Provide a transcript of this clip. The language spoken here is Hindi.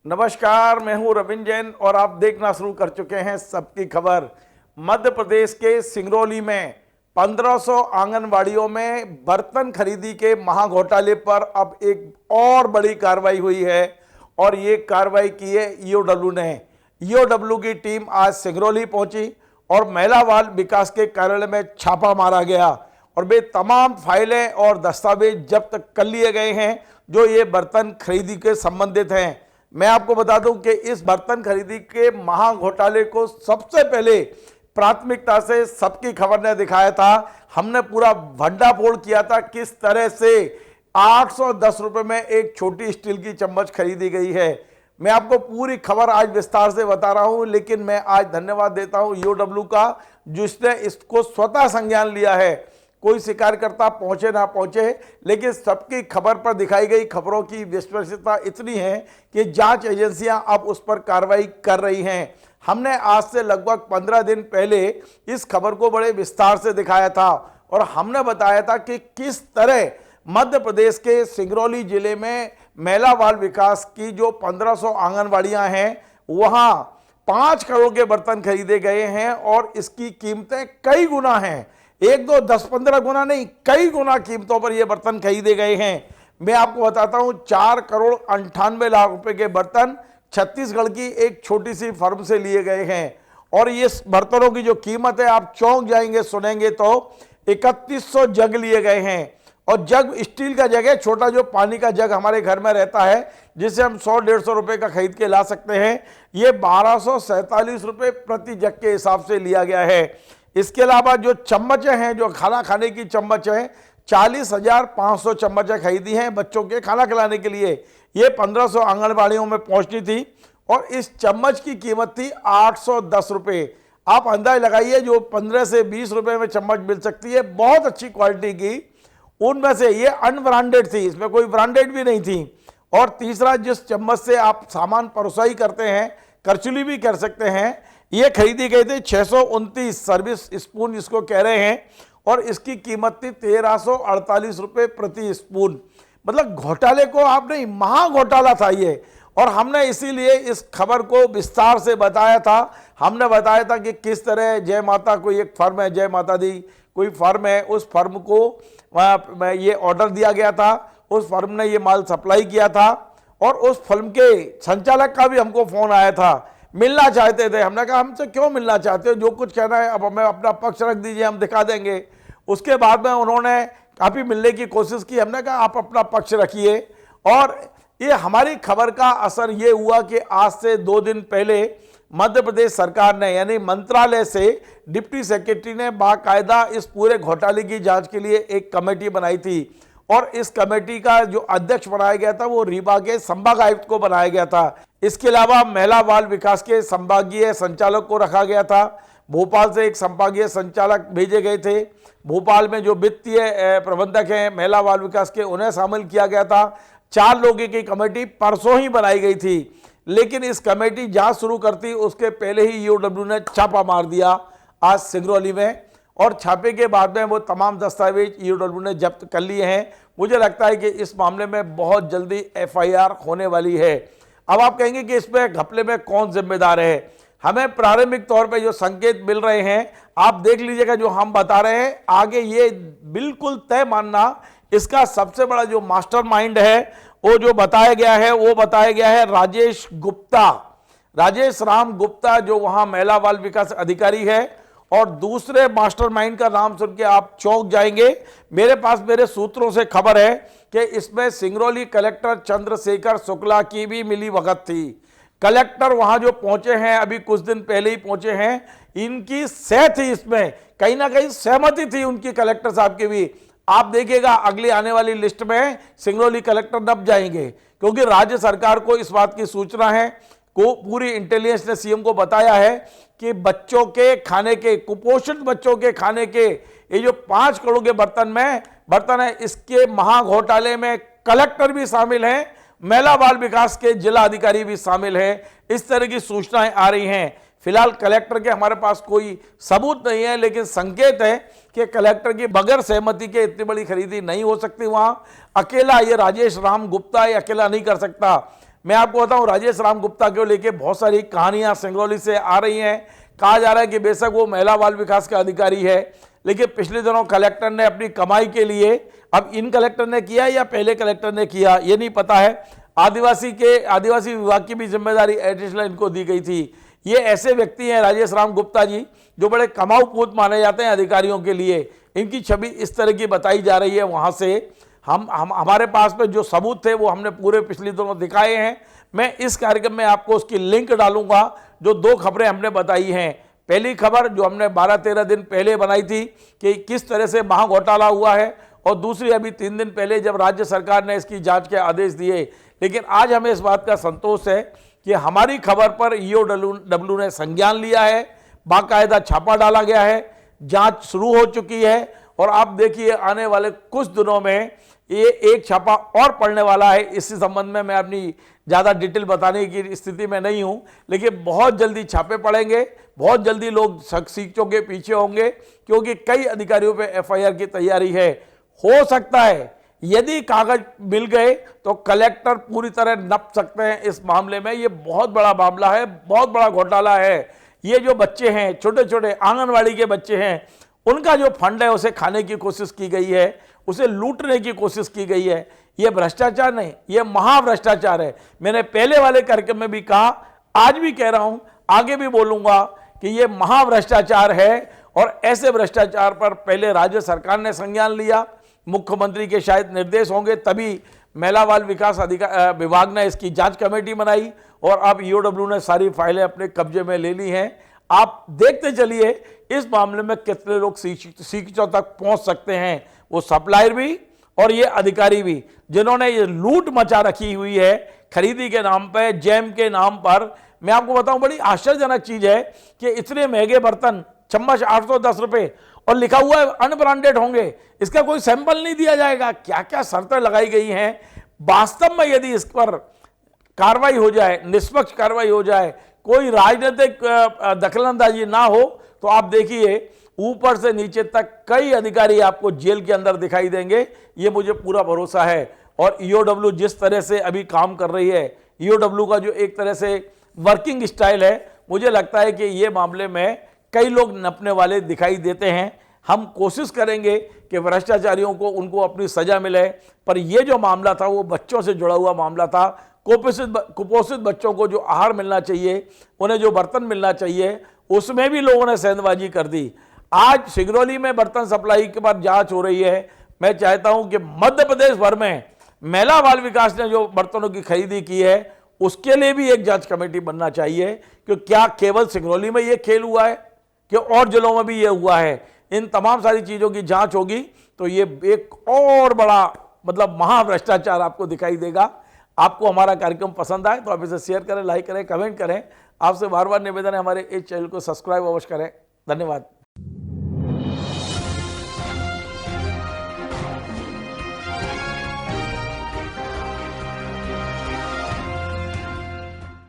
नमस्कार, मैं हूं रविंद्र जैन और आप देखना शुरू कर चुके हैं सबकी खबर। मध्य प्रदेश के सिंगरौली में 1500 आंगनवाड़ियों में बर्तन खरीदी के महाघोटाले पर अब एक और बड़ी कार्रवाई हुई है और ये कार्रवाई की है ईओडब्ल्यू ने। ईओडब्ल्यू की टीम आज सिंगरौली पहुंची और महिला बाल विकास के कार्यालय में छापा मारा गया और वे तमाम फाइलें और दस्तावेज जब्त कर लिए गए हैं जो ये बर्तन खरीदी के संबंधित हैं। मैं आपको बता दूं कि इस बर्तन खरीदी के महाघोटाले को सबसे पहले प्राथमिकता से सबकी खबर ने दिखाया था। हमने पूरा भंडाफोड़ किया था किस तरह से 810 रुपए में एक छोटी स्टील की चम्मच खरीदी गई है। मैं आपको पूरी खबर आज विस्तार से बता रहा हूं, लेकिन मैं आज धन्यवाद देता हूं ईओडब्ल्यू का जिसने इसको स्वतः संज्ञान लिया है। कोई शिकायतकर्ता पहुंचे ना पहुंचे, लेकिन सबकी खबर पर दिखाई गई खबरों की विश्वसनीयता इतनी है कि जांच एजेंसियां अब उस पर कार्रवाई कर रही हैं। हमने आज से लगभग 15 दिन पहले इस खबर को बड़े विस्तार से दिखाया था और हमने बताया था कि किस तरह मध्य प्रदेश के सिंगरौली जिले में महिला बाल विकास की जो 1500 आंगनवाड़ियां हैं वहां 5 करोड़ के बर्तन खरीदे गए हैं और इसकी कीमतें कई गुना हैं। 1, 2, 10, 15 गुना नहीं, कई गुना कीमतों पर ये बर्तन खरीदे गए हैं। मैं आपको बताता हूं 4 करोड़ 98 लाख रुपए के बर्तन छत्तीसगढ़ की एक छोटी सी फर्म से लिए गए हैं और ये बर्तनों की जो कीमत है आप चौंक जाएंगे सुनेंगे तो 3100 जग लिए गए हैं। और जग स्टील का जग है, छोटा जो पानी का जग हमारे घर में रहता है जिसे हम 100-150 रुपए का खरीद के ला सकते हैं, ये 1247 रुपए प्रति जग के हिसाब से लिया गया है। इसके अलावा जो चम्मचें हैं, जो खाना खाने की चम्मच हैं, 40,500 चम्मचें खरीदी हैं बच्चों के खाना खिलाने के लिए। ये 1500 आंगनबाड़ियों में पहुंचनी थी और इस चम्मच की कीमत थी 810 रुपए। आप अंदाज लगाइए, जो 15 से 20 रुपए में चम्मच मिल सकती है बहुत अच्छी क्वालिटी की, उनमें से ये अनब्रांडेड थी, इसमें कोई ब्रांडेड भी नहीं थी। और तीसरा, जिस चम्मच से आप सामान परोसाई करते हैं, करचुली भी कर सकते हैं, ये खरीदी गई थी 629 सर्विस स्पून इसको कह रहे हैं और इसकी कीमत थी 1348 रुपए प्रति स्पून। मतलब घोटाले को आप नहीं, महाघोटाला था ये। और हमने इसीलिए इस खबर को विस्तार से बताया था। हमने बताया था कि किस तरह जय माता, कोई एक फर्म है जय माता दी, कोई फर्म है, उस फर्म को ये ऑर्डर दिया गया था, उस फर्म ने ये माल सप्लाई किया था और उस फर्म के संचालक का भी हमको फोन आया था, मिलना चाहते थे। हमने कहा हमसे क्यों मिलना चाहते हो, जो कुछ कहना है अब हमें अपना पक्ष रख दीजिए, हम दिखा देंगे। उसके बाद में उन्होंने काफ़ी मिलने की कोशिश की। हमने कहा आप अपना पक्ष रखिए। और ये हमारी खबर का असर ये हुआ कि आज से 2 दिन पहले मध्य प्रदेश सरकार ने, यानी मंत्रालय से डिप्टी सेक्रेटरी ने बाकायदा इस पूरे घोटाले की जांच के लिए एक कमेटी बनाई थी और इस कमेटी का जो अध्यक्ष बनाया गया था वो रीवा के संभाग आयुक्त को बनाया गया था। इसके अलावा महिला बाल विकास के संभागीय संचालक को रखा गया था। भोपाल से एक संभागीय संचालक भेजे गए थे। भोपाल में जो वित्तीय प्रबंधक हैं महिला बाल विकास के, उन्हें शामिल किया गया था। 4 लोगों की कमेटी परसों ही बनाई गई थी, लेकिन इस कमेटी जांच शुरू करती उसके पहले ही ईओडब्ल्यू ने छापा मार दिया आज सिंगरौली में और छापे के बाद में वो तमाम दस्तावेज ईओडब्ल्यू ने जब्त कर लिए हैं। मुझे लगता है कि इस मामले में बहुत जल्दी एफआईआर होने वाली है। अब आप कहेंगे कि इसमें घपले में कौन जिम्मेदार है। हमें प्रारंभिक तौर पे जो संकेत मिल रहे हैं, आप देख लीजिएगा जो हम बता रहे हैं, आगे ये बिल्कुल तय मानना इसका सबसे बड़ा जो मास्टरमाइंड है वो जो बताया गया है, वो बताया गया है राजेश गुप्ता, राजेश राम गुप्ता, जो वहां महिला बाल विकास अधिकारी है। और दूसरे मास्टरमाइंड का नाम सुन के आप चौंक जाएंगे। मेरे पास मेरे सूत्रों से खबर है कि इसमें सिंगरौली कलेक्टर चंद्रशेखर शुक्ला की भी मिली भगत थी। कलेक्टर वहां जो पहुंचे हैं, अभी कुछ दिन पहले ही पहुंचे हैं, इनकी सह थी, इसमें कहीं ना कहीं सहमति थी उनकी कलेक्टर साहब की भी। आप देखिएगा अगली आने वाली लिस्ट में सिंगरौली कलेक्टर दब जाएंगे, क्योंकि राज्य सरकार को इस बात की सूचना है, को पूरी इंटेलिजेंस ने सीएम को बताया है कि बच्चों के खाने के, कुपोषित बच्चों के खाने के ये जो 5 करोड़ के बर्तन है, इसके महाघोटाले में कलेक्टर भी शामिल हैं, महिला बाल विकास के जिला अधिकारी भी शामिल हैं। इस तरह की सूचनाएं आ रही हैं। फिलहाल कलेक्टर के हमारे पास कोई सबूत नहीं है, लेकिन संकेत है कि कलेक्टर की बगैर सहमति के इतनी बड़ी खरीदी नहीं हो सकती। वहां अकेला ये राजेश राम गुप्ता ये अकेला नहीं कर सकता। मैं आपको बताऊं, राजेश राम गुप्ता को लेके बहुत सारी कहानियां सिंगरौली से आ रही हैं। कहा जा रहा है कि बेशक वो महिला बाल विकास का अधिकारी है, लेकिन पिछले दिनों कलेक्टर ने अपनी कमाई के लिए, अब इन कलेक्टर ने किया या पहले कलेक्टर ने किया ये नहीं पता है, आदिवासी विभाग की भी जिम्मेदारी एडिशनल इनको दी गई थी। ये ऐसे व्यक्ति हैं राजेश राम गुप्ता जी, जो बड़े कमाऊ पूत माने जाते हैं अधिकारियों के लिए। इनकी छवि इस तरह की बताई जा रही है। वहाँ से हमारे पास में जो सबूत थे वो हमने पूरे पिछले दिनों दिखाए हैं। मैं इस कार्यक्रम में आपको उसकी लिंक डालूंगा, जो 2 खबरें हमने बताई हैं। पहली खबर जो हमने 12-13 दिन पहले बनाई थी कि किस तरह से महाघोटाला हुआ है, और दूसरी अभी 3 दिन पहले जब राज्य सरकार ने इसकी जांच के आदेश दिए। लेकिन आज हमें इस बात का संतोष है कि हमारी खबर पर ईओडब्ल्यू ने संज्ञान लिया है, बाकायदा छापा डाला गया है, जांच शुरू हो चुकी है, और आप देखिए आने वाले कुछ दिनों में ये एक छापा और पड़ने वाला है। इसी संबंध में मैं अपनी ज़्यादा डिटेल बताने की स्थिति में नहीं हूँ, लेकिन बहुत जल्दी छापे पड़ेंगे, बहुत जल्दी लोग सीखों के पीछे होंगे, क्योंकि कई अधिकारियों पे एफआईआर की तैयारी है। हो सकता है यदि कागज मिल गए तो कलेक्टर पूरी तरह नप सकते हैं इस मामले में। ये बहुत बड़ा मामला है, बहुत बड़ा घोटाला है। ये जो बच्चे हैं, छोटे छोटे आंगनवाड़ी के बच्चे हैं, उनका जो फंड है उसे खाने की कोशिश की गई है, उसे लूटने की कोशिश की गई है। ये भ्रष्टाचार नहीं, ये महाभ्रष्टाचार है। मैंने पहले वाले कार्यक्रम में भी कहा, आज भी कह रहा हूं, आगे भी बोलूंगा कि ये महाभ्रष्टाचार है। और ऐसे भ्रष्टाचार पर पहले राज्य सरकार ने संज्ञान लिया, मुख्यमंत्री के शायद निर्देश होंगे, तभी महिला बाल विकास विभाग ने इसकी जांच कमेटी बनाई, और अब ईओडब्ल्यू ने सारी फाइलें अपने कब्जे में ले ली हैं। आप देखते चलिए इस मामले में कितने लोग सीखों तक पहुंच सकते हैं, वो सप्लायर भी और ये अधिकारी भी, जिन्होंने ये लूट मचा रखी हुई है खरीदी के नाम पर, जैम के नाम पर। मैं आपको बताऊं, बड़ी आश्चर्यजनक चीज है कि इतने महंगे बर्तन, चम्मच 810 रुपए, और लिखा हुआ है अनब्रांडेड होंगे, इसका कोई सैंपल नहीं दिया जाएगा। क्या क्या शर्तें लगाई गई हैं। वास्तव में यदि इस पर कार्रवाई हो जाए, निष्पक्ष कार्रवाई हो जाए, कोई राजनीतिक दखलंदाजी ना हो, तो आप देखिए ऊपर से नीचे तक कई अधिकारी आपको जेल के अंदर दिखाई देंगे, ये मुझे पूरा भरोसा है। और ईओडब्ल्यू जिस तरह से अभी काम कर रही है, ईओडब्ल्यू का जो एक तरह से वर्किंग स्टाइल है, मुझे लगता है कि ये मामले में कई लोग नपने वाले दिखाई देते हैं। हम कोशिश करेंगे कि भ्रष्टाचारियों को, उनको अपनी सजा मिले। पर यह जो मामला था वो बच्चों से जुड़ा हुआ मामला था। कुपोषित बच्चों को जो आहार मिलना चाहिए, उन्हें जो बर्तन मिलना चाहिए, उसमें भी लोगों ने सेंधबाजी कर दी। आज सिंगरौली में बर्तन सप्लाई के बाद जांच हो रही है। मैं चाहता हूं कि मध्य प्रदेश भर में महिला बाल विकास ने जो बर्तनों की खरीदी की है, उसके लिए भी एक जांच कमेटी बनना चाहिए कि क्या केवल सिंगरौली में ये खेल हुआ है कि और जिलों में भी ये हुआ है। इन तमाम सारी चीज़ों की जांच होगी तो ये एक और बड़ा महाभ्रष्टाचार आपको दिखाई देगा। आपको हमारा कार्यक्रम पसंद आए तो आप इसे शेयर करें, लाइक करें, कमेंट करें। आपसे बार बार निवेदन है, हमारे इस चैनल को सब्सक्राइब अवश्य करें। धन्यवाद।